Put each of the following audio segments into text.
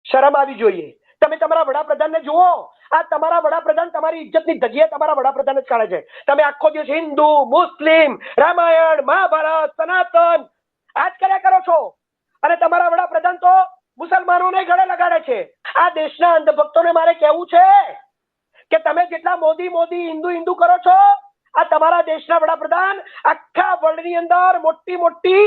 શરમ આવી જોઈએ. તમે તમારા વડાપ્રધાનને જુઓ, આ તમારા વડાપ્રધાન તમારી ઇજ્જતની ધજીયા તમારા વડાપ્રધાન જ કાઢે છે. તમે આખો દિવસ હિન્દુ, મુસ્લિમ, રામાયણ, મહાભારત, સનાતન આ જ કર્યા કરો છો. અને તમારા વડાપ્રધાન તો મુસલમાનોને ગળે લગાડે છે. આ દેશના અંધભક્તોને મારે કહેવું છે કે તમે જેટલા મોદી મોદી હિન્દુ હિન્દુ કરો છો, આ તમારા દેશના વડાપ્રધાન આખા વર્લ્ડની અંદર મોટી મોટી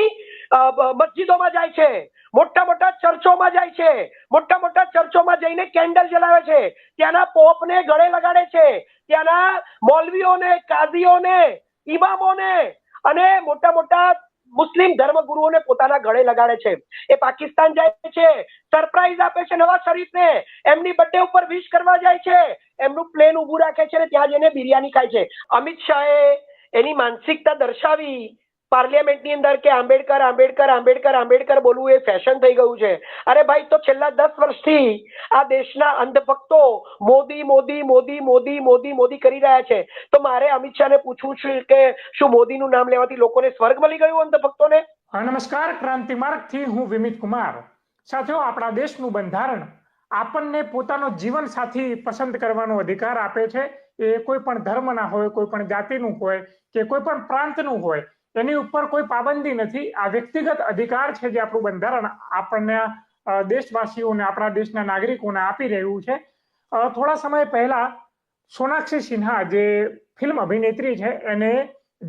મસ્જિદોમાં જાય છે, મોટા મોટા ચર્ચોમાં જાય છે, મોટા મોટા ચર્ચોમાં જઈને કેન્ડલ જલાવે છે, ત્યાંના પોપને ગળે લગાડે છે, ત્યાંના મૌલવીઓને, કાઝીઓને, ઇમામોને અને મોટા મોટા મુસ્લિમ ધર્મગુરુઓને પોતાના ગળે લગાડે છે. એ પાકિસ્તાન જાય છે, સરપ્રાઈઝ આપે છે નવાઝ શરીફને, એમની બર્થડે ઉપર વિશ કરવા જાય છે, એમનું પ્લેન ઉભું રાખે છે અને ત્યાં જઈને બિરયાની ખાય છે. અમિત શાહે એની માનસિકતા દર્શાવી પાર્લિયામેન્ટની અંદર કે આંબેડકર આંબેડકર આંબેડકર આંબેડકર બોલવું એ ફેશન થઈ ગયું છે. અરે ભાઈ, તો છેલ્લા 10 વર્ષથી આ દેશના અંધભક્તો મોદી મોદી મોદી મોદી મોદી મોદી કરી રહ્યા છે. તો મારે અમિત શાહને પૂછવું છે કે શું મોદીનું નામ લેવાથી લોકોને સ્વર્ગ મળી ગયું અંધભક્તોને? નમસ્કાર, ક્રાંતિ માર્ગ થી હું વિમિત કુમાર. સાથીઓ, આપણા દેશનું બંધારણ આપણને પોતાનો જીવન સાથી પસંદ કરવાનો અધિકાર આપે છે. એ કોઈ પણ ધર્મના હોય, કોઈ પણ જાતિનું હોય કે કોઈ પણ પ્રાંતનું હોય, એની ઉપર કોઈ પાબંદી નથી. આ વ્યક્તિગત અધિકાર છે જે આપણું બંધારણ આપણને દેશવાસીઓને, આપણા દેશના નાગરિકોને આપી રહ્યું છે. થોડા સમય પહેલા સોનાક્ષી સિન્હા જે ફિલ્મ અભિનેત્રી છે, એને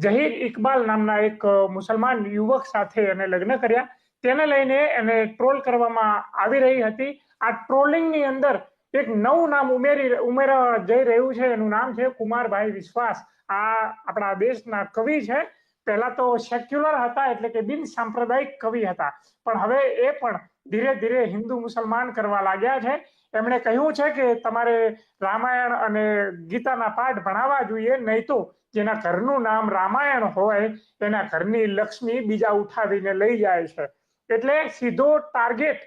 જહીર ઇકબાલ નામના એક મુસલમાન યુવક સાથે એને લગ્ન કર્યા. તેને લઈને એને ટ્રોલ કરવામાં આવી રહી હતી. આ ટ્રોલિંગની અંદર એક નવું નામ ઉમેરવા જઈ રહ્યું છે. એનું નામ છે કુમારભાઈ વિશ્વાસ. આ આપણા દેશના કવિ છે. પહેલા તો સેક્યુલર હતા, એટલે કે બિન સાંપ્રદાયિક કવિ હતા, પણ હવે એ પણ ધીરે ધીરે હિન્દુ મુસલમાન કરવા લાગ્યા છે. એમણે કહ્યું છે કે તમારે રામાયણ અને ગીતાના પાઠ ભણાવવા જોઈએ, નહીં તો જેના ઘરનું નામ રામાયણ હોય એના ઘરની લક્ષ્મી બીજા ઉઠાવીને લઈ જાય છે. એટલે સીધો ટાર્ગેટ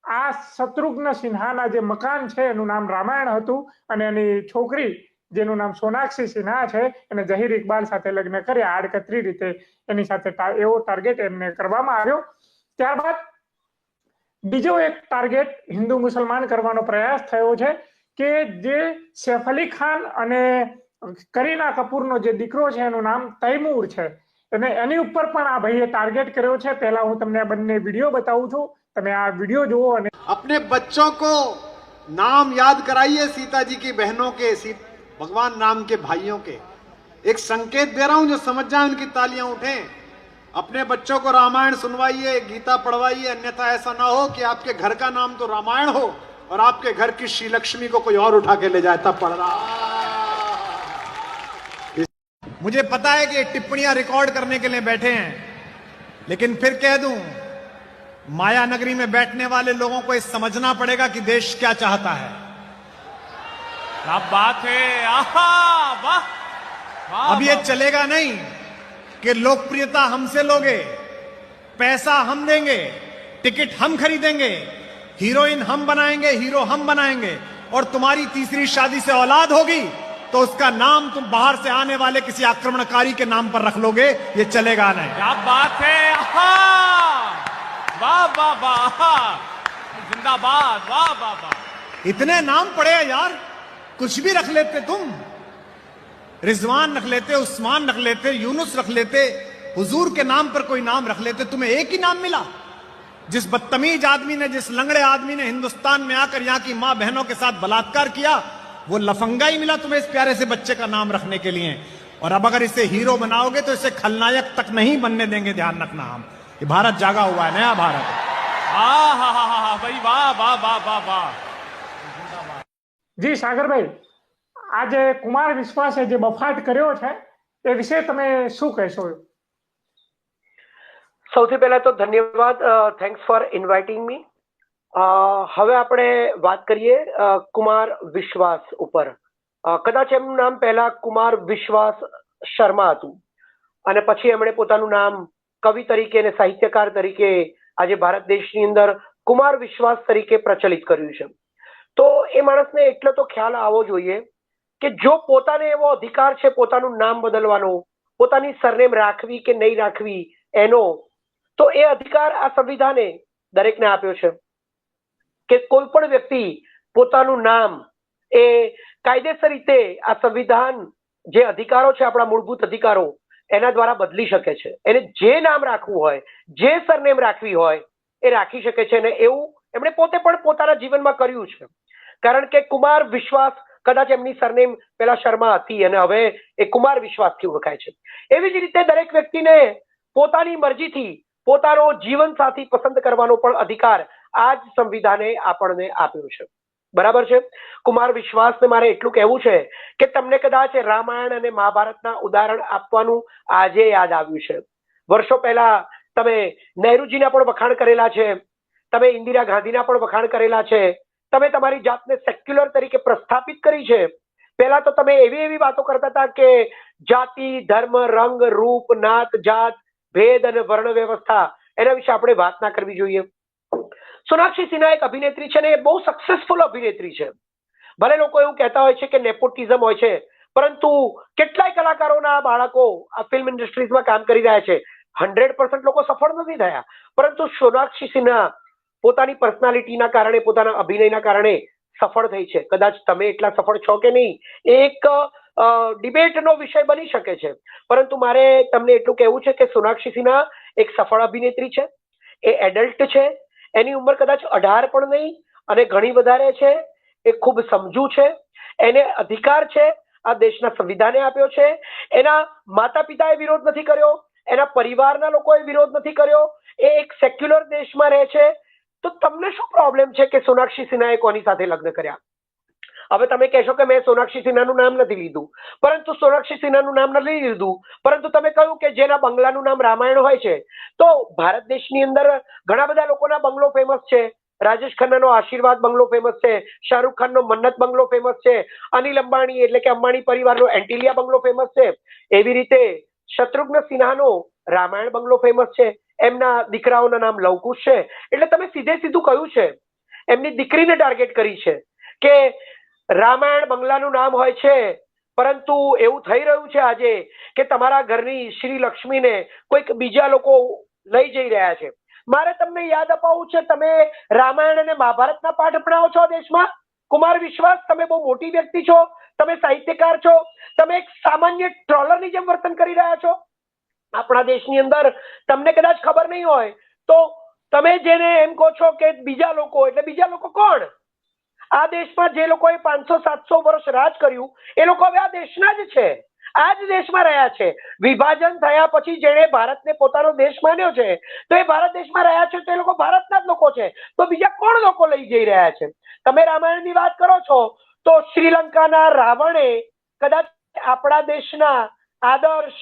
આ શત્રુઘ્ન સિન્હાના જે મકાન છે એનું નામ રામાયણ હતું અને એની છોકરી જેનું નામ સોનાક્ષી સિન્હા છે એને જહીર ઇકબાલ સાથે લગ્ન કર્યા. આડકતરી રીતે એની સાથે એવો ટાર્ગેટ એમને કરવામાં આવ્યો. ત્યારબાદ બીજો એક ટાર્ગેટ હિન્દુ મુસલમાન કરવાનો પ્રયાસ થયો છે કે જે સૈફ અલી ખાન અને કરીના કપૂરનો જે દીકરો છે એનું નામ તૈમૂર છે, અને એની ઉપર પણ આ ભાઈએ ટાર્ગેટ કર્યો છે. પહેલા હું તમને આ બંને વિડીયો બતાવું છું, તમે આ વિડીયો જુઓ. અને अपने बच्चों को नाम याद कराइए सीता जी की बहनों के, भगवान राम के भाइयों के. एक संकेत दे रहा हूं, जो समझ जाए उनकी तालियां उठें. अपने बच्चों को रामायण सुनवाइए, गीता पढ़वाइए, अन्यथा ऐसा ना हो कि आपके घर का नाम तो रामायण हो और आपके घर की श्री लक्ष्मी को कोई और उठा के ले जाए, तब पढ़ रहा. मुझे पता है कि टिप्पणियां रिकॉर्ड करने के लिए बैठे हैं, लेकिन फिर कह दूं, माया नगरी में बैठने वाले लोगों को ये समझना पड़ेगा कि देश क्या चाहता है. क्या बात है, आहा, वाह, वाह, अब ये चलेगा नहीं कि लोकप्रियता हमसे लोगे, पैसा हम देंगे, टिकट हम खरीदेंगे, हीरोइन हम बनाएंगे, हीरो हम बनाएंगे, और तुम्हारी तीसरी शादी से औलाद होगी तो उसका नाम तुम बाहर से आने वाले किसी आक्रमणकारी के नाम पर रख लोगे. ये चलेगा नहीं. क्या बात है, आहा, वाह वाह वाह, जिंदाबाद, वाह वाह वाह. इतने नाम पड़े हैं यार, कुछ भी रख लेते तुम. रिजवान रख लेते, उस्मान रख लेते, यूनुस रख लेते, हुजूर के नाम पर कोई नाम रख लेते. तुम्हें एक ही नाम मिला. जिस बदतमीज आदमी ने, जिस लंगड़े आदमी ने हिंदुस्तान में आकर यहां की मां बहनों के साथ बलात्कार किया, वो लफंगा ही मिला तुम्हें इस प्यारे से बच्चे का नाम रखने के लिए. और अब अगर इसे हीरो बनाओगे तो इसे खलनायक तक नहीं बनने देंगे. ध्यान रखना, हम ये भारत जागा हुआ है, नया भारत. भाई वाह वाह वाह वाह वाह. જી સાગરભાઈ, આજે કુમાર વિશ્વાસે જે બફાટ કર્યો છે એ વિશે તમે શું કહેશો? સૌથી પહેલા તો ધન્યવાદ, થેન્ક્સ ફોર ઇન્વાઇટિંગ મી. હવે આપણે વાત કરીએ કુમાર વિશ્વાસ ઉપર. કદાચ એમનું નામ પહેલા કુમાર વિશ્વાસ શર્મા હતું અને પછી એમણે પોતાનું નામ કવિ તરીકે અને સાહિત્યકાર તરીકે આજે ભારત દેશની અંદર કુમાર વિશ્વાસ તરીકે પ્રચલિત કર્યું છે. તો એ માણસને એટલો તો ખ્યાલ આવવો જોઈએ કે જો પોતાને એવો અધિકાર છે પોતાનું નામ બદલવાનો, પોતાની સરનેમ રાખવી કે નહીં રાખવી એનો, તો એ અધિકાર આ સંવિધાને દરેકને આપ્યો છે. કે કોઈ પણ વ્યક્તિ પોતાનું નામ એ કાયદેસર રીતે આ સંવિધાન જે અધિકારો છે, આપણા મૂળભૂત અધિકારો, એના દ્વારા બદલી શકે છે. એને જે નામ રાખવું હોય, જે સરનેમ રાખવી હોય એ રાખી શકે છે. અને એવું એમણે પોતે પણ પોતાના જીવનમાં કર્યું છે. કારણ કે કુમાર વિશ્વાસ, કદાચ એમની સરનેમ પેલા શર્મા હતી અને હવે એ કુમાર વિશ્વાસથી ઓળખાય છે. એવી જ રીતે દરેક વ્યક્તિને પોતાની મરજીથી પોતાનો જીવન સાથી પસંદ કરવાનો પણ અધિકાર આ જ સંવિધાને આપણને આપ્યો છે. બરાબર છે. કુમાર વિશ્વાસને મારે એટલું કહેવું છે કે તમને કદાચ રામાયણ અને મહાભારતના ઉદાહરણ આપવાનું આજે યાદ આવ્યું છે. વર્ષો પહેલા તમે નહેરુજીના પણ વખાણ કરેલા છે, તમે ઇન્દિરા ગાંધીના પણ વખાણ કરેલા છે, તમે તમારી જાતને સેક્યુલર તરીકે પ્રસ્થાપિત કરી છે. પહેલા તો તમે એવી વાતો કરતા હતા કે જાતિ, ધર્મ, રંગ, રૂપ, નાત, જાત, ભેદ અને વર્ણ વ્યવસ્થા, એના વિશે આપણે વાત ના કરવી જોઈએ. સોનાક્ષી સિન્હા એક અભિનેત્રી છે ને એ બહુ સક્સેસફુલ અભિનેત્રી છે. ભલે લોકો એવું કહેતા હોય છે કે નેપોટિઝમ હોય છે, પરંતુ કેટલાય કલાકારોના બાળકો આ ફિલ્મ ઇન્ડસ્ટ્રીઝમાં કામ કરી રહ્યા છે. 100% લોકો સફળ નથી થયા, પરંતુ સોનાક્ષી સિન્હા પોતાની પર્સનાલિટીના કારણે, પોતાના અભિનયના કારણે સફળ થઈ છે. કદાચ તમે એટલા સફળ છો કે નહીં એક ડિબેટનો વિષય બની શકે છે, પરંતુ મારે તમને એટલું કહેવું છે કે સોનાક્ષી સિન્હા એક સફળ અભિનેત્રી છે. એ એડલ્ટ છે, એની ઉંમર કદાચ 18 પણ નહીં અને ઘણી વધારે છે. એ ખૂબ સમજુ છે, એને અધિકાર છે, આ દેશના સંવિધાને આપ્યો છે. એના માતા પિતાએ વિરોધ નથી કર્યો, એના પરિવારના લોકોએ વિરોધ નથી કર્યો. એ એક સેક્યુલર દેશમાં રહે છે. તો તમને શું પ્રોબ્લેમ છે કે સોનાક્ષી સિન્હાએ કોની સાથે લગ્ન કર્યા? હવે તમે કહેશો કે મેં સોનાક્ષી સિન્હાનું નામ નથી લીધું, પરંતુ સોનાક્ષી સિન્હાનું નામ નથી લીધું, પરંતુ તમે કહ્યું કે જેના બંગલાનું નામ રામાયણ હોય છે. તો ભારત દેશની અંદર ઘણા બધા લોકોના બંગલો ફેમસ છે. રાજેશ ખન્નાનો આશીર્વાદ બંગલો ફેમસ છે, શાહરૂખ ખાનનો મન્નત બંગલો ફેમસ છે, અનિલ અંબાણી એટલે કે અંબાણી પરિવારનો એન્ટિલિયા બંગલો ફેમસ છે. એવી રીતે શત્રુઘ્ન સિન્હાનો રામાયણ બંગલો ફેમસ છે. એમના દીકરાઓના નામ લવકુશ છે. એટલે તમે સીધે સીધું કહ્યું છે, એમની દીકરીને ટાર્ગેટ કરી છે કે રામાયણ બંગલાનું નામ હોય છે, પરંતુ એવું થઈ રહ્યું છે આજે કે તમારા ઘરની શ્રી લક્ષ્મીને કોઈક બીજા લોકો લઈ જઈ રહ્યા છે. મારે તમને યાદ અપાવવું છે, તમે રામાયણ અને મહાભારતના પાઠ ભણાવો છો દેશમાં. કુમાર વિશ્વાસ, તમે બહુ મોટી વ્યક્તિ છો, તમે સાહિત્યકાર છો, તમે એક સામાન્ય ટ્રોલરની જેમ વર્તન કરી રહ્યા છો. આપણા દેશની અંદર તમને કદાચ ખબર નહીં હોય તો તમે જેને એમ કહો છો કે બીજા લોકો, એટલે બીજા લોકો કોણ? આ દેશમાં જે લોકોએ 500-700 વર્ષ રાજ કર્યું એ લોકો હવે આ દેશના જ છે, આ જ દેશમાં રહ્યા છે. વિભાજન થયા પછી જેણે ભારતને પોતાનો દેશ માન્યો છે, તો એ ભારત દેશમાં રહ્યા છે, તો એ લોકો ભારતના જ લોકો છે. તો બીજા કોણ લોકો લઈ જઈ રહ્યા છે? તમે રામાયણની વાત કરો છો તો શ્રીલંકાના રાવણે કદાચ આપણા દેશના આદર્શ,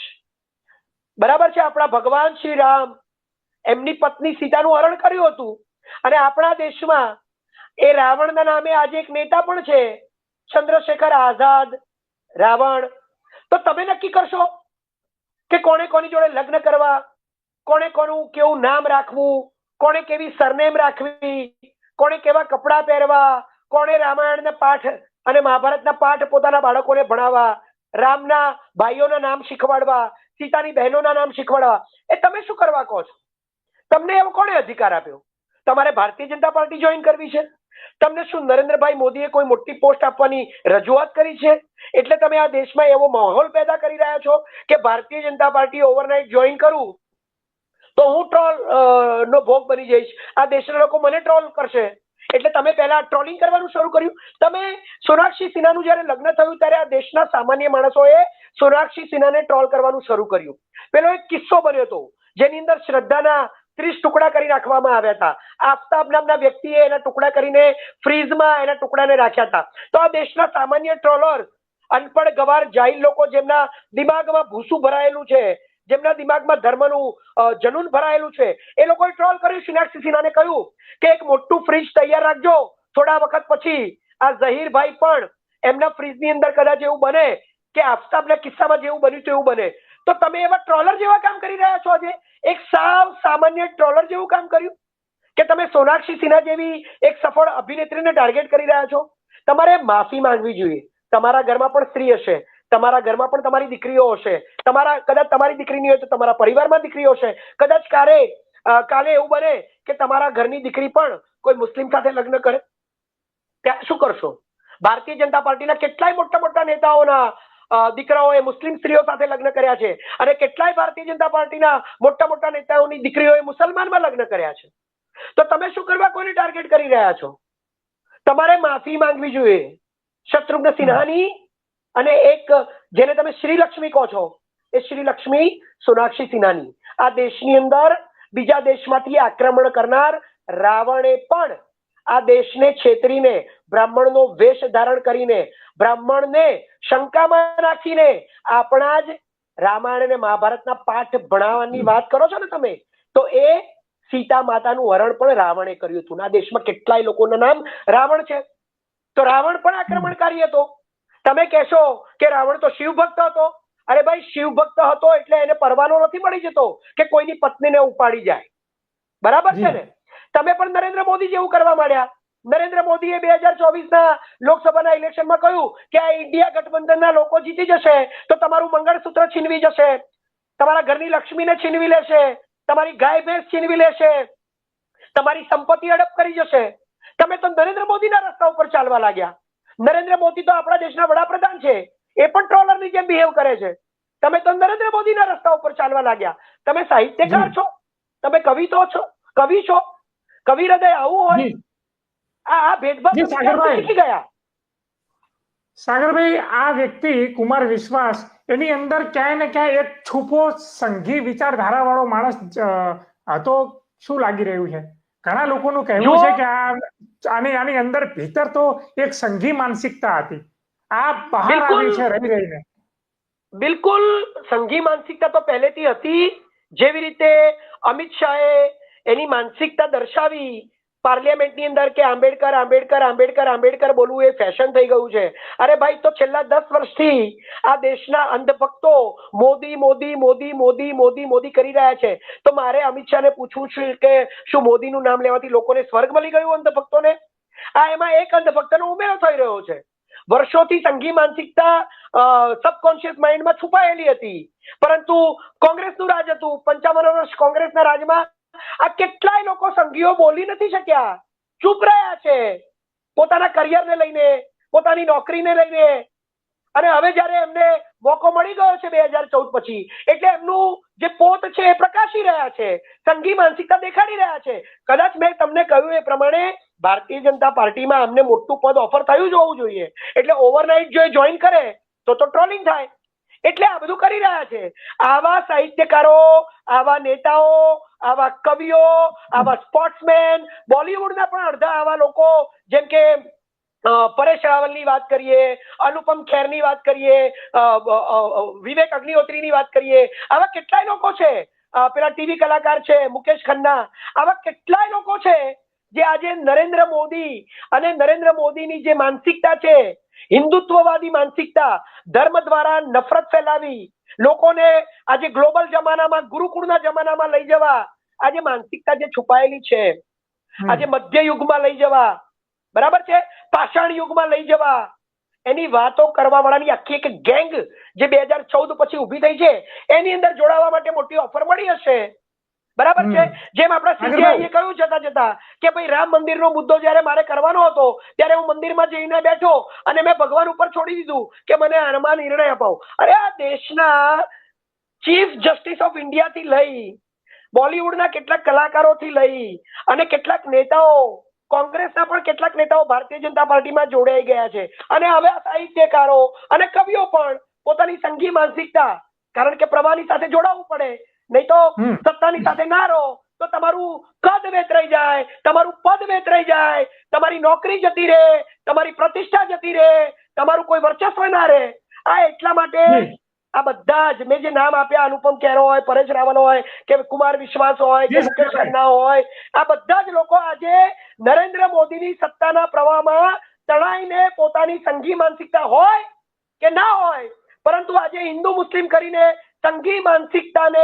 બરાબર છે, આપણા ભગવાન શ્રી રામ, એમની પત્ની સીતાનું હરણ કર્યું હતું. અને આપણા દેશમાં એ રાવણના નામે આજે એક નેતા પણ છે, ચંદ્રશેખર આઝાદ રાવણ. તો તમે નક્કી કરશો કે કોણે કોની જોડે લગ્ન કરવા, કોણે કોનું કેવું નામ રાખવું, કોણે કેવી સરનેમ રાખવી, કોણે કેવા કપડાં પહેરવા, કોણે રામાયણના પાઠ અને મહાભારતના પાઠ પોતાના બાળકોને ભણાવવા, રામના ભાઈઓના નામ શીખવાડવા, સીતાની બહેનોના નામ શીખવાડવા. એ તમે શું કરવા કહો છો? તમને એવો કોણે અધિકાર આપ્યો? તમારે ભારતીય જનતા પાર્ટી જોઈન કરવી છે? તમને શું નરેન્દ્રભાઈ મોદીએ કોઈ મોટી પોસ્ટ આપવાની રજૂઆત કરી છે? એટલે તમે આ દેશમાં એવો માહોલ પેદા કરી રહ્યા છો કે Bharatiya Janata party overnight join કરું તો હું ટ્રોલ નો ભોગ બની જઈશ, આ દેશના લોકો મને ટ્રોલ કરશે. એટલે તમે પહેલા ટ્રોલિંગ કરવાનું શરૂ કર્યું. તમે સોનાક્ષી સિન્હાનું જયારે લગ્ન થયું ત્યારે આ દેશના સામાન્ય માણસોએ સોનાક્ષી સિન્હાને ટ્રોલ કરવાનું શરૂ કર્યું. પેલો એક કિસ્સો બન્યો હતો જેની અંદર શ્રદ્ધાના 30 ટુકડા કરી નાખવામાં આવ્યા હતા. આફતાબ નામના વ્યક્તિએ એના ટુકડા કરીને ફ્રીઝમાં એના ટુકડાને રાખ્યા હતા. તો આ દેશના સામાન્ય ટ્રોલર, અનપઢ ગવાર જાહિલ લોકો જેમના દિમાગમાં ભૂસું ભરાયેલું છે, જેમના દિમાગમાં ધર્મનું જનૂન ભરાયેલું છે, એ લોકોએ ટ્રોલ કર્યું. સોનાક્ષી સિન્હાને કહ્યું કે એક મોટું ફ્રીજ તૈયાર રાખજો, થોડા વખત પછી આ ઝહીરભાઈ પણ એમના ફ્રીજની અંદર કદાચ એવું બને કે આફતાબના કિસ્સામાં જેવું બન્યું હતું એવું બને. તો તમે એવા ટ્રોલર જેવા કામ કરી રહ્યા છો. આજે એક સાવ સામાન્ય ટ્રોલર જેવું કામ કર્યું કે તમે સોનાક્ષી સિન્હા જેવી એક સફળ અભિનેત્રીને ટાર્ગેટ કરી રહ્યા છો. તમારે માફી માંગવી જોઈએ. તમારા ઘરમાં પણ સ્ત્રી હશે, તમારા ઘરમાં પણ તમારી દીકરીઓ હશે, કદાચ તમારી દીકરી નહીં હોય તો તમારા પરિવારમાં દીકરીઓ હશે. કદાચ કાલે એવું બને કે તમારા ઘરની દીકરી પણ કોઈ મુસ્લિમ સાથે લગ્ન કરે? ત્યાં શું કરશો? ભારતીય જનતા પાર્ટીના કેટલાય મોટા મોટા નેતાઓના દીકરાઓએ મુસ્લિમ સ્ત્રીઓ સાથે લગ્ન કર્યા છે અને કેટલાય ભારતીય જનતા પાર્ટીના મોટા મોટા નેતાઓની દીકરીઓએ મુસલમાનમાં લગ્ન કર્યા છે. તો તમે શું કરવા કોઈને ટાર્ગેટ કરી રહ્યા છો? તમારે માફી માંગવી જોઈએ. શત્રુઘ્ન સિન્હાની અને એક જેને તમે શ્રીલક્ષ્મી કહો છો એ શ્રીલક્ષ્મી સોનાક્ષી સિન્હાની આ દેશની અંદર બીજા દેશમાંથી આક્રમણ કરનાર રાવણે પણ આ દેશને છેતરીને બ્રાહ્મણનો વેશ ધારણ કરીને બ્રાહ્મણને શંકામાં નાખીને આપણા જ રામાયણ અને મહાભારતના પાઠ ભણાવવાની વાત કરો છો ને તમે, તો એ સીતા માતાનું હરણ પણ રાવણે કર્યું હતું. આ દેશમાં કેટલાય લોકોના નામ રાવણ છે. તો રાવણ પણ આક્રમણકારી હતો. તમે કહેશો કે રાવણ તો શિવ ભક્ત હતો. અરે ભાઈ, શિવ ભક્ત હતો એટલે એને પરવાનો નથી મળી જતો કે કોઈની પત્નીને ઉપાડી જાય. બરાબર છે ને? તમે પણ નરેન્દ્ર મોદી જેવું કરવા માંડ્યા. નરેન્દ્ર મોદીએ 2024ના લોકસભાના ઇલેક્શનમાં કહ્યું કે આ ઇન્ડિયા ગઠબંધનના લોકો જીતી જશે તો તમારું મંગળસૂત્ર છીનવી જશે, તમારા ઘરની લક્ષ્મીને છીનવી લેશે, તમારી ગાય ભેંસ છીનવી લેશે, તમારી સંપત્તિ હડપ કરી જશે. તમે તો નરેન્દ્ર મોદીના રસ્તા ઉપર ચાલવા લાગ્યા. નરેન્દ્ર મોદી તો આપણા દેશના વડાપ્રધાન છે, એ પણ ટ્રોલરની જેમ બિહેવ કરે છે. તમે તો નરેન્દ્ર મોદીના રસ્તા ઉપર ચાલવા લાગ્યા. તમે સાહિત્યકાર છો, તમે કવિ તો છો, કવિ છો, કવિ હૃદય આવું હોય? આ ભેદભાવ શીખી ગયા. સાગરભાઈ, આ વ્યક્તિ કુમાર વિશ્વાસ એની અંદર ક્યાંય ને ક્યાંય એક છુપો સંઘી વિચારધારા વાળો માણસ હતો. શું લાગી રહ્યું છે? ઘણા લોકોનું કહેવું છે કે આની અંદર ભીતર તો એક સંઘી માનસિકતા હતી, આ બહાર આવી છે રહી રહીને. બિલકુલ સંઘી માનસિકતા તો પહેલેથી હતી. જેવી રીતે અમિત શાહે એની માનસિકતા દર્શાવી પાર્લિયામેન્ટની અંદર કે આંબેડકર આંબેડકર આંબેડકર આંબેડકર બોલવું એ ફેશન થઈ ગયું છે. અરે ભાઈ, તો છેલ્લા 10 વર્ષથી આ દેશના અંધભક્તો મોદી મોદી મોદી મોદી મોદી મોદી કરી રહ્યા છે. તો મારે અમિત શાહને પૂછવું છે કે શું મોદીનું નામ લેવાથી લોકોને સ્વર્ગ મળી ગયું? અંધભક્તોને એમાં એક અંધભક્તનો ઉમેરો થઈ રહ્યો છે. વર્ષોથી સંઘી માનસિકતા સબકોન્શિયસ માઇન્ડમાં છુપાયેલી હતી, પરંતુ કોંગ્રેસનું રાજ હતું. 55 વર્ષ કોંગ્રેસના રાજમાં આ કેટલાય લોકો સંઘીઓ બોલી નથી શક્યા, ચૂપ રહ્યા છે પોતાના કરિયરને લઈને, પોતાની નોકરીને લઈને. અને હવે જયારે એમને મોકો મળી ગયો છે 2014 પછી, એટલે એમનું જે પોત છે એ પ્રકાશી રહ્યા છે, સંઘી માનસિકતા દેખાડી રહ્યા છે. કદાચ મેં તમને કહ્યું એ પ્રમાણે ભારતીય જનતા પાર્ટીમાં અમને મોટું પદ ઓફર થયું જ હોવું જોઈએ, એટલે ઓવરનાઇટ જો એ જોઈન કરે તો ટ્રોલિંગ થાય, એટલે આ બધું કરી રહ્યા છે. આવા સાહિત્યકારો, આવા નેતાઓ, આવા કવિઓ, આવા સ્પોર્ટ્સમેન, બોલિવૂડના પણ અડધા આવા લોકો, જેમ કે પરેશ રાવલની વાત કરીએ, અનુપમ ખેરની વાત કરીએ, વિવેક અગ્નિહોત્રીની વાત કરીએ, આવા કેટલાય લોકો છે. પેલા ટીવી કલાકાર છે મુકેશ ખન્ના, આવા કેટલાય લોકો છે જે આજે નરેન્દ્ર મોદી અને નરેન્દ્ર મોદીની જે માનસિકતા છે, હિન્દુત્વવાદી માનસિકતા, ધર્મ દ્વારા નફરત ફેલાવી, લોકોને આજે ગ્લોબલ જમાનામાં, ગુરુકુળના જમાનામાં લઈ જવા, આજે માનસિકતા જે છુપાયેલી છે, આજે મધ્ય યુગમાં લઈ જવા, બરાબર છે, પાષાણ યુગમાં લઈ જવા, એની વાતો કરવા વાળાની આખી એક ગેંગ જે 2014 પછી ઉભી થઈ છે, એની અંદર જોડાવા માટે મોટી ઓફર મળી હશે. બરાબર છે? જેમ આપણા સીબીઆઈએ કહ્યું જતા કે ભાઈ રામ મંદિરનો મુદ્દો જયારે મારે કરવાનો હતો ત્યારે હું મંદિરમાં જઈને બેઠો અને મેં ભગવાન ઉપર છોડી દીધું કે મને આમાં નિર્ણય અપાવો. અરે આ દેશના ચીફ જસ્ટિસ ઓફ ઇન્ડિયાથી લઈ, બોલિવૂડના કેટલાક કલાકારોથી લઈ અને કેટલાક નેતાઓ, કોંગ્રેસના પણ કેટલાક નેતાઓ ભારતીય જનતા પાર્ટીમાં જોડાઈ ગયા છે. અને હવે આ સાહિત્યકારો અને કવિઓ પણ પોતાની સંઘી માનસિકતા, કારણ કે પ્રવાહની સાથે જોડાવવું પડે, નહીં તો સત્તાની સાથે ના રહો તો તમારું કદ વેતરાઈ જાય, તમારું પદ વેતરાઈ જાય, તમારી નોકરી જતી રહે, તમારી પ્રતિષ્ઠા જતી રહે, તમારું કોઈ વર્ચસ્વ ના રહે. આ એટલા માટે આ બધા જ મેં જે નામ આપ્યા, અનુપમ ખેર હોય, પરેશ રાવલ હોય, કે કુમાર વિશ્વાસ હોય, કે મુકેશ ખન્ના હોય, આ બધા જ લોકો આજે નરેન્દ્ર મોદીની સત્તાના પ્રવાહમાં તણાઈને પોતાની સંઘી માનસિકતા હોય કે ના હોય, પરંતુ આજે હિન્દુ મુસ્લિમ કરીને સંઘી માનસિકતાને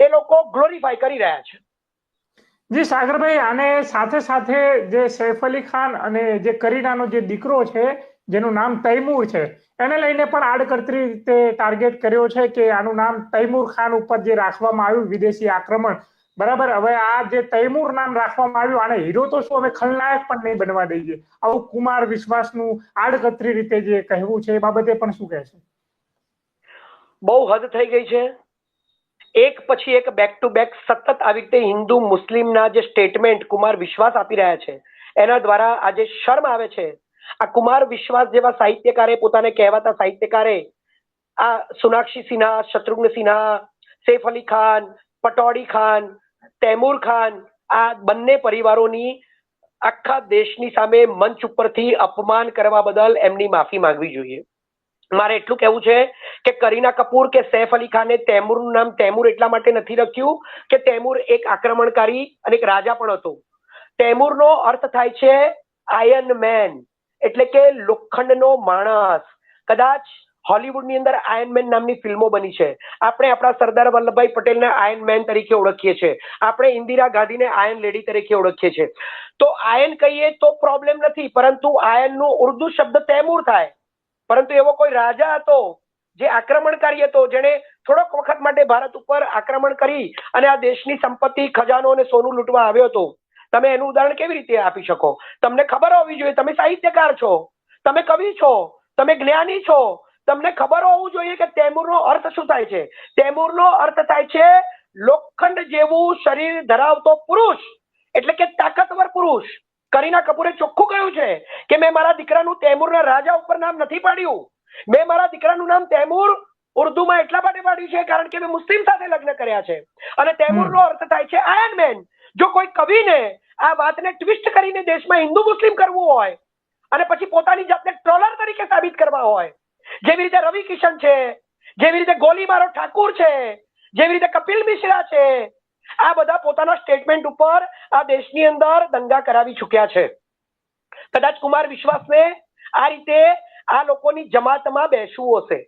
એ લોકો ગ્લોરીફાય કરી રહ્યા છે. જી સાગરભાઈ, આને સાથે સાથે જે સૈફ અલી ખાન અને જે કરીનાનો જે દીકરો છે જેનું નામ તૈમૂર છે, એને લઈને પણ આડકતરી રીતે ટાર્ગેટ કર્યો છે કે આનું નામ તૈમૂર ખાન ઉપર જે રાખવામાં આવ્યું વિદેશી આક્રમણ, બરાબર. હવે આ જે તૈમૂર નામ રાખવામાં આવ્યું, આને હીરો તો શું, હવે ખલનાયક પણ નહીં બનવા દઈએ, આવું કુમાર વિશ્વાસનું આડકતરી રીતે જે કહેવું છે એ બાબતે પણ શું કહેશો? બહુ હદ થઈ ગઈ છે. એક પછી એક બેક ટુ બેક સતત આવી રીતે હિન્દુ મુસ્લિમના જે સ્ટેટમેન્ટ કુમાર વિશ્વાસ આપી રહ્યા છે એના દ્વારા આજે શર્મ આવે છે. આ કુમાર વિશ્વાસ જેવા સાહિત્યકારે, પોતાને કહેવાતા સાહિત્યકારે, આ સોનાક્ષી સિન્હા, શત્રુઘ્ન સિન્હા, સૈફ અલી ખાન, પટૌડી ખાન, તૈમૂર ખાન, આ બંને પરિવારોની આખા દેશની સામે મંચ ઉપરથી અપમાન કરવા બદલ એમની માફી માંગવી જોઈએ. મારે એટલું કહેવું છે કે કરીના કપૂર કે સૈફ અલી ખાને તૈમૂરનું નામ તૈમૂર એટલા માટે નથી રાખ્યું કે તૈમૂર એક આક્રમણકારી અને એક રાજા પણ હતો. તૈમૂરનો અર્થ થાય છે આયર્ન મેન, એટલે કે લોખંડનો માણસ. કદાચ હોલિવૂડની અંદર આયર્ન મેન નામની ફિલ્મો બની છે. આપણે આપણા સરદાર વલ્લભભાઈ પટેલને આયર્ન મેન તરીકે ઓળખીએ છીએ. આપણે ઇન્દિરા ગાંધીને આયર્ન લેડી તરીકે ઓળખીએ છીએ. તો આયર્ન કહીએ તો પ્રોબ્લેમ નથી, પરંતુ આયર્નનો ઉર્દુ શબ્દ તૈમૂર થાય. પરંતુ એવો કોઈ રાજા હતો જે આક્રમણકારી હતો, જેને થોડોક વખત માટે ભારત ઉપર આક્રમણ કરી અને આ દેશની સંપત્તિ, ખજાનો અને સોનું લૂંટવા આવ્યો હતો. તમે એનું ઉદાહરણ કેવી રીતે આપી શકો? તમને ખબર હોવી જોઈએ, તમે સાહિત્યકાર છો, તમે કવિ છો, તમે જ્ઞાની છો, તમને ખબર હોવું જોઈએ કે તૈમૂરનો અર્થ શું થાય છે. તૈમૂરનો અર્થ થાય છે લોખંડ જેવું શરીર ધરાવતો પુરુષ, એટલે કે તાકાતવર પુરુષ. કરીના કપૂરે ચોખ્ખું કહ્યું છે કે મેં મારા દીકરાનું તૈમૂરના રાજા ઉપર નામ નથી પાડ્યું. મેં મારા દીકરાનું નામ તૈમૂર ઉર્દુમાં એટલા માટે પાડ્યું છે કારણ કે મેં મુસ્લિમ સાથે લગ્ન કર્યા છે. અને તૈમૂરનો અર્થ થાય છે આયર્ન મેન. જો કોઈ કવિને આ વાતને ટ્વિસ્ટ કરીને દેશમાં હિન્દુ મુસ્લિમ કરવું હોય અને પછી પોતાની જાતને ટ્રોલર તરીકે સાબિત કરવા હોય, જેવી રીતે રવિ કિશન છે, જેવી રીતે ગોલીમારો ઠાકુર છે, જેવી રીતે કપિલ મિશ્રા છે, આ બધા પોતાના સ્ટેટમેન્ટ ઉપર આ દેશની અંદર દંગા કરાવી ચૂક્યા છે. કદાચ કુમાર વિશ્વાસને આ રીતે આ લોકોની જમાતમાં બેસવું હશે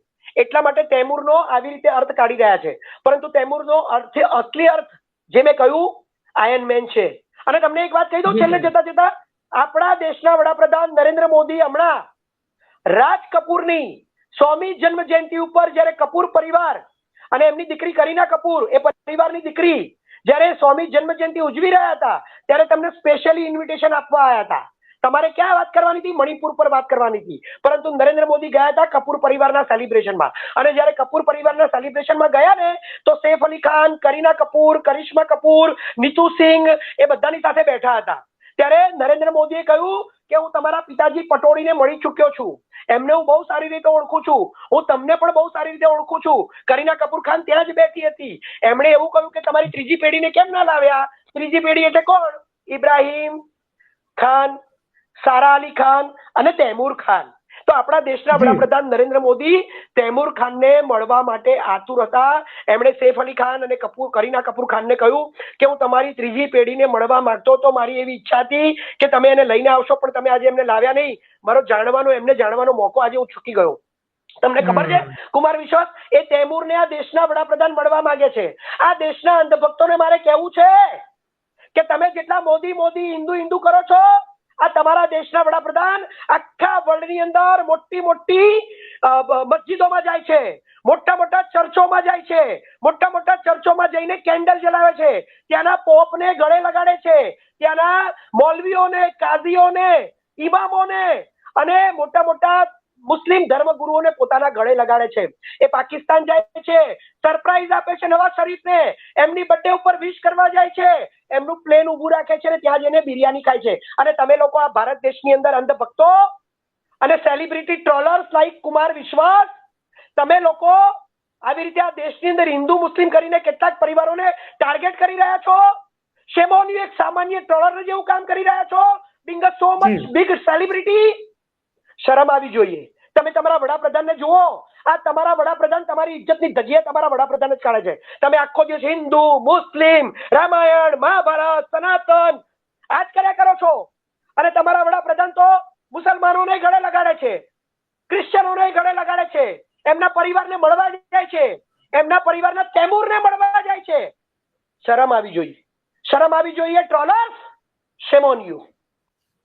એટલા માટે તૈમૂરનો આવી રીતે અર્થ કાઢી રહ્યા છે. પરંતુ તૈમૂરનો અર્થ, અસલી અર્થ જે મેં કહ્યું, આયર્ન મેન છે. અને તમને એક વાત કહી દઉં છેલ્લે જતા જતા, આપણા દેશના વડાપ્રધાન નરેન્દ્ર મોદી હમણાં રાજ કપૂરની 100મી જન્મ જયંતિ ઉપર જ્યારે કપૂર પરિવાર અને એમની દીકરી કરીના કપૂર, એ પરિવારની દીકરી જ્યારે 100મી જન્મ જયંતિ ઉજવી રહ્યા હતા ત્યારે તમને સ્પેશિયલી ઇન્વિટેશન આપવા આવ્યા હતા. તમારે ક્યાં વાત કરવાની હતી? મણિપુર પર વાત કરવાની હતી. પરંતુ નરેન્દ્ર મોદી ગયા હતા કપૂર પરિવારના સેલિબ્રેશનમાં. અને જ્યારે કપૂર પરિવારના સેલિબ્રેશનમાં ગયા ને તો સૈફ અલી ખાન, કરીના કપૂર, કરિશ્મા કપૂર, નીતુ સિંઘ એ બધાની સાથે બેઠા હતા. ત્યારે નરેન્દ્ર મોદીએ કહ્યું કે હું તમારા પિતાજી પટૌડીને મળી ચૂક્યો છું, એમને હું બહુ સારી રીતે ઓળખું છું, હું તમને પણ બહુ સારી રીતે ઓળખું છું. કરીના કપૂર ખાન ત્યાં જ બેઠી હતી. એમણે એવું કહ્યું કે તમારી ત્રીજી પેઢીને કેમ ના લાવ્યા? ત્રીજી પેઢી એટલે કોણ? ઇબ્રાહિમ ખાન, સારા અલી ખાન અને તૈમૂર ખાન. તો આપણા દેશના વડાપ્રધાન નરેન્દ્ર મોદી તૈમૂર ખાનને મળવા માટે આતુર હતા. એમણે સૈફ અલી ખાન અને કરીના કપૂર ખાનને કહ્યું કે હું તમારી ત્રીજી પેઢીને મળવા માંગતો તો મારી એવી ઈચ્છા હતી કે તમે એને લઈને આવશો, પણ તમે આજે એમને લાવ્યા નહીં. એમને જાણવાનો મોકો આજે હું ચૂકી ગયો. તમને ખબર છે કુમાર વિશ્વાસ, એ તૈમૂરને આ દેશના વડાપ્રધાન મળવા માંગે છે. આ દેશના અંધભક્તોને મારે કહેવું છે કે તમે જેટલા મોદી મોદી, હિન્દુ હિન્દુ કરો છો, આ તમારા દેશના વડાપ્રધાન આખા વર્લ્ડની અંદર મોટી મોટી મસ્જિદોમાં જાય છે, મોટા મોટા ચર્ચોમાં જાય છે, મોટા મોટા ચર્ચોમાં જઈને કેન્ડલ જલાવે છે, ત્યાંના પોપને ગળે લગાડે છે, ત્યાંના મૌલવીઓને, કાઝીઓને, ઇમામોને અને મોટા મોટા મુસ્લિમ ધર્મગુરુઓને પોતાના ગળે લગાડે છે. એ પાકિસ્તાન જાય છે, સરપ્રાઈઝ આપે છે નવાઝ શરીફને, એમની બર્થડે ઉપર વિશ કરવા જાય છે, એમનું પ્લેન ઉભું રાખે છે અને ત્યાં જઈને બિરયાની ખાય છે. અને તમે લોકો આ ભારત દેશની અંદર અંધભક્તો અને સેલિબ્રિટી ટ્રોલર્સ લાઈક કુમાર વિશ્વાસ, તમે લોકો આવી રીતે આ દેશની અંદર હિન્દુ મુસ્લિમ કરીને કેટલાક પરિવારોને ટાર્ગેટ કરી રહ્યા છો. શેમ ઓન યુ, એક સામાન્ય ટ્રોલર જેવું કામ કરી રહ્યા છો. Being a so much big celebrity. શરમ આવી જોઈએ. તમે તમારા વડાપ્રધાનને જુઓ. આ તમારા વડાપ્રધાન તમારી ઇજ્જતની ધજીએ તમારા વડાપ્રધાન જ કાઢે છે. તમે આખો દિવસ હિન્દુ, મુસ્લિમ, રામાયણ, મહાભારત, સનાતન આ જ કર્યા કરો છો. અને તમારા વડાપ્રધાન તો મુસલમાનોને ગળે લગાડે છે, ક્રિશ્ચિયનોને ગળે લગાડે છે, એમના પરિવારને મળવા જાય છે, એમના પરિવારના તૈમૂરને મળવા જાય છે. શરમ આવી જોઈએ. શરમ આવી જોઈએ ટ્રોલર્સ. Shame on you.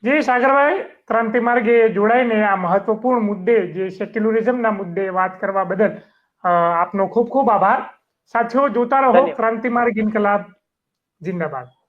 જી સાગરભાઈ, ક્રાંતિ માર્ગે જોડાઈને આ મહત્વપૂર્ણ મુદ્દે, જે સેક્યુલરિઝમના મુદ્દે વાત કરવા બદલ આપનો ખૂબ ખૂબ આભાર. સાથીઓ, જોતા રહો ક્રાંતિ માર્ગ ઇન્કલાબ જિંદાબાદ.